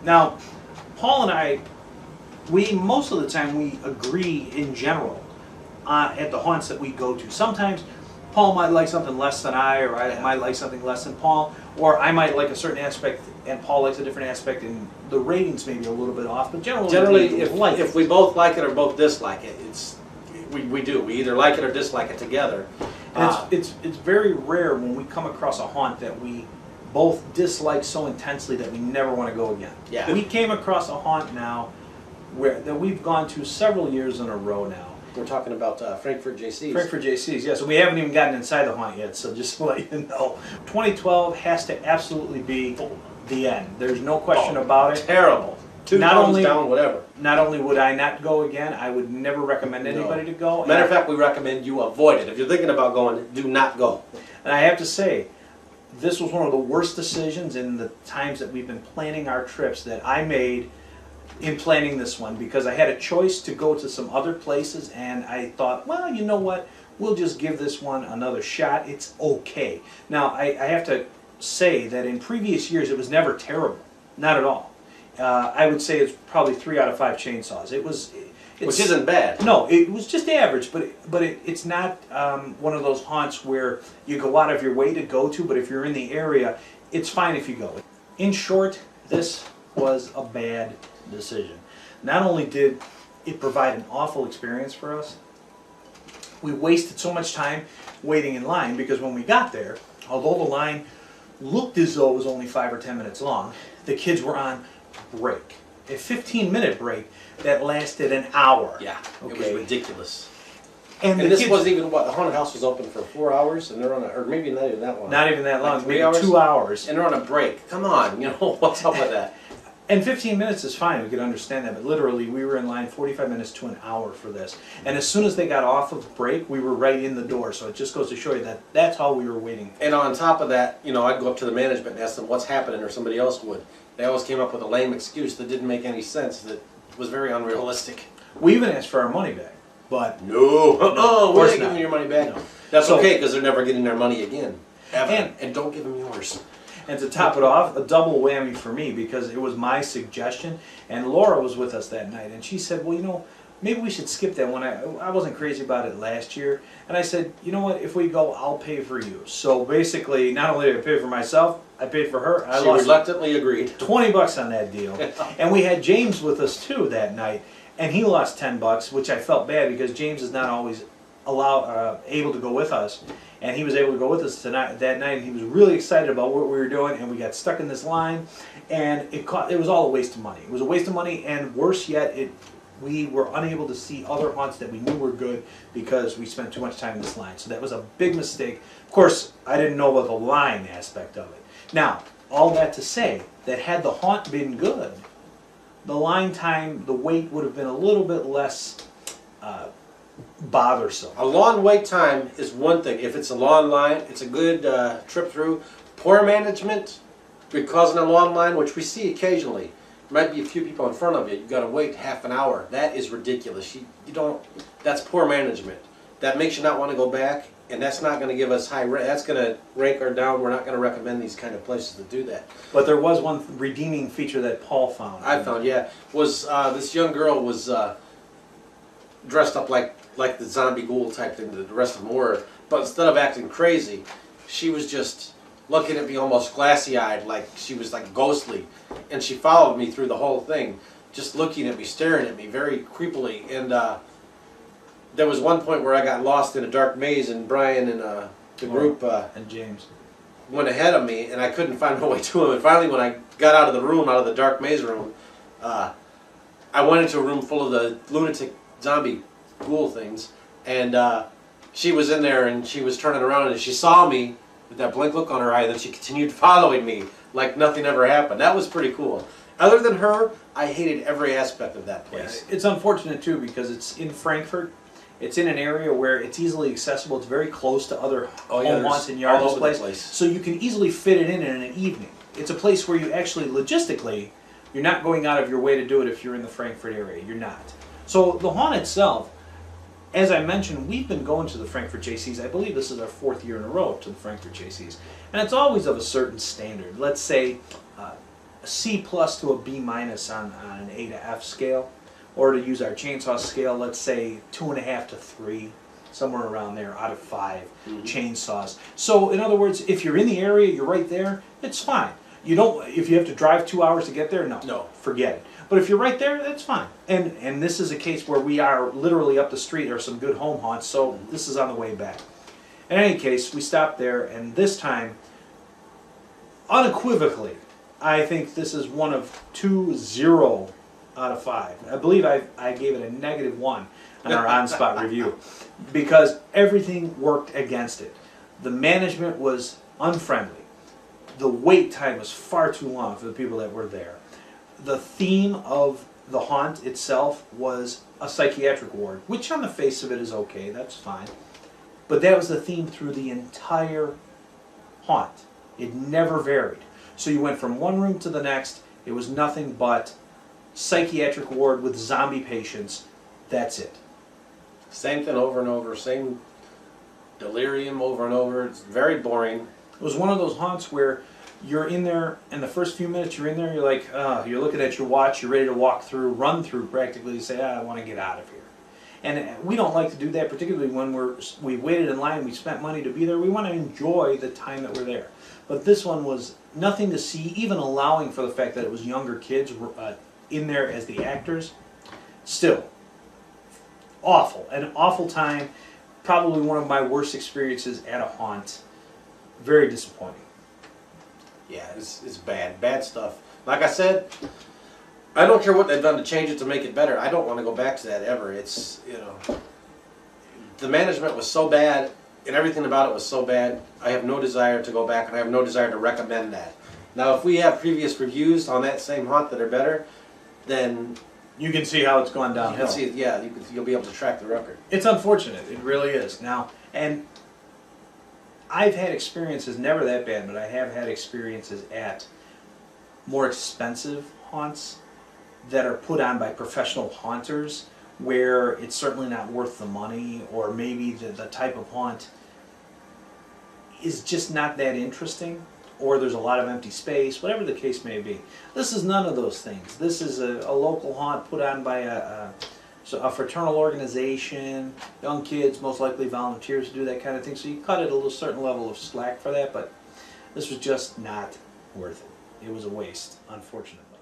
Now, Paul and I, most of the time we agree in general at the haunts that we go to. Sometimes Paul might like something less than I, or I might like something less than Paul, or I might like a certain aspect and Paul likes a different aspect, and the ratings may be a little bit off, but generally if we both like it or both dislike it, we do. We either like it or dislike it together. It's very rare when we come across a haunt that we both dislike so intensely that we never want to go again. Yeah. We came across a haunt now that we've gone to several years in a row now. We're talking about Frankfort Jaycees. Frankfort Jaycees, yeah. So we haven't even gotten inside the haunt yet, so just to let you know. 2012 has to absolutely be the end. There's no question about it. Terrible. Two thumbs down, whatever. Not only would I not go again, I would never recommend anybody to go. Matter of fact, we recommend you avoid it. If you're thinking about going, do not go. And I have to say, this was one of the worst decisions in the times that we've been planning our trips that I made in planning this one, because I had a choice to go to some other places, and I thought, well, you know what, we'll just give this one another shot. It's okay. Now, I have to say that in previous years it was never terrible, not at all. I would say it's probably 3 out of 5 chainsaws. Which isn't bad. No, it was just average, but it's not one of those haunts where you go out of your way to go to, but if you're in the area, it's fine if you go. In short, this was a bad decision. Not only did it provide an awful experience for us, we wasted so much time waiting in line, because when we got there, although the line looked as though it was only 5 or 10 minutes long, the kids were on break. A 15-minute break that lasted an hour. Yeah, okay. It was ridiculous. And this wasn't even what the haunted house was open for 4 hours, and they're on or maybe not even that long. Not even that long, like maybe 3 hours? 2 hours. And they're on a break. Come on, what's up with that? And 15 minutes is fine, we could understand that, but literally we were in line 45 minutes to an hour for this. And as soon as they got off of break, we were right in the door, so it just goes to show you that that's all we were waiting for. And on top of that, I'd go up to the management and ask them what's happening, or somebody else would. They always came up with a lame excuse that didn't make any sense, that was very unrealistic. We even asked for our money back, but... No, we're not giving your money back. No. That's okay, because they're never getting their money again. Ever. And don't give them yours. And to top it off, a double whammy for me, because it was my suggestion, and Laura was with us that night, and she said, well, maybe we should skip that one. I wasn't crazy about it last year, and I said, you know what, if we go, I'll pay for you. So basically, not only did I pay for myself, I paid for her. She reluctantly agreed. $20 on that deal. And we had James with us too that night, and he lost $10, which I felt bad, because James is not always able to go with us. And he was able to go with us that night, and he was really excited about what we were doing, and we got stuck in this line, and it was all a waste of money. It was a waste of money, and worse yet, we were unable to see other haunts that we knew were good because we spent too much time in this line. So that was a big mistake. Of course, I didn't know about the line aspect of it. Now, all that to say that had the haunt been good, the line time, the wait would have been a little bit less bothersome. A long wait time is one thing. If it's a long line, it's a good trip through. Poor management, causing a long line, which we see occasionally. There might be a few people in front of you. You've got to wait half an hour. That is ridiculous. You don't. That's poor management. That makes you not want to go back, and that's not going to give us high. That's going to rank her down. We're not going to recommend these kind of places to do that. But there was one redeeming feature that Paul found. I found, yeah, was this young girl was dressed up like the zombie ghoul type thing that the rest of them were, but instead of acting crazy, she was just looking at me almost glassy-eyed, like she was like ghostly, and she followed me through the whole thing, just looking at me, staring at me very creepily. And there was one point where I got lost in a dark maze, and Brian and the group and James went ahead of me, and I couldn't find my way to him. And finally, when I got out of the room, out of the dark maze room, I went into a room full of the lunatic zombie ghoul things, and she was in there, and she was turning around, and she saw me with that blank look on her eye, and then she continued following me like nothing ever happened. That was pretty cool. Other than her, I hated every aspect of that place. Yeah, it's unfortunate too, because it's in Frankfort. It's in an area where it's easily accessible. It's very close to other home haunts and yards. All over the place. So you can easily fit it in an evening. It's a place where you actually, logistically, you're not going out of your way to do it if you're in the Frankfort area. You're not. So the haunt itself, as I mentioned, we've been going to the Frankfort Jaycees. I believe this is our 4th year in a row to the Frankfort Jaycees. And it's always of a certain standard. Let's say C plus to a B minus on an A to F scale, or to use our chainsaw scale, let's say 2.5 to 3, somewhere around there out of 5 chainsaws. So in other words, if you're in the area, you're right there, it's fine. You don't, if you have to drive 2 hours to get there, no, forget it. But if you're right there, that's fine. And this is a case where we are literally up the street. There are some good home haunts, so this is on the way back. In any case, we stopped there, and this time, unequivocally, I think this is one of 2 0 out of 5. I believe I gave it a -1 on our on-spot review because everything worked against it. The management was unfriendly. The wait time was far too long for the people that were there. The theme of the haunt itself was a psychiatric ward, which on the face of it is okay, that's fine. But that was the theme through the entire haunt. It never varied. So you went from one room to the next, it was nothing but psychiatric ward with zombie patients, that's it. Same thing over and over, same delirium over and over. It's very boring. It was one of those haunts where you're in there, and the first few minutes you're in there, you're like, you're looking at your watch, you're ready to walk through, run through practically, you say, I want to get out of here. And we don't like to do that, particularly when we waited in line, we spent money to be there. We want to enjoy the time that we're there. But this one was nothing to see, even allowing for the fact that it was younger kids in there as the actors. Still, awful. An awful time. Probably one of my worst experiences at a haunt. Very disappointing. Yeah, it's bad. Bad stuff. Like I said, I don't care what they've done to change it to make it better. I don't want to go back to that ever. It's, you know, the management was so bad and everything about it was so bad. I have no desire to go back, and I have no desire to recommend that. Now, if we have previous reviews on that same haunt that are better, then you can see how it's gone downhill. You can see, yeah, you'll be able to track the record. It's unfortunate. It really is. Now, and I've had experiences, never that bad, but I have had experiences at more expensive haunts that are put on by professional haunters where it's certainly not worth the money, or maybe the type of haunt is just not that interesting, or there's a lot of empty space, whatever the case may be. This is none of those things. This is a local haunt put on by a fraternal organization, young kids, most likely volunteers to do that kind of thing, so you cut it a certain level of slack for that, but this was just not worth it. It was a waste, unfortunately.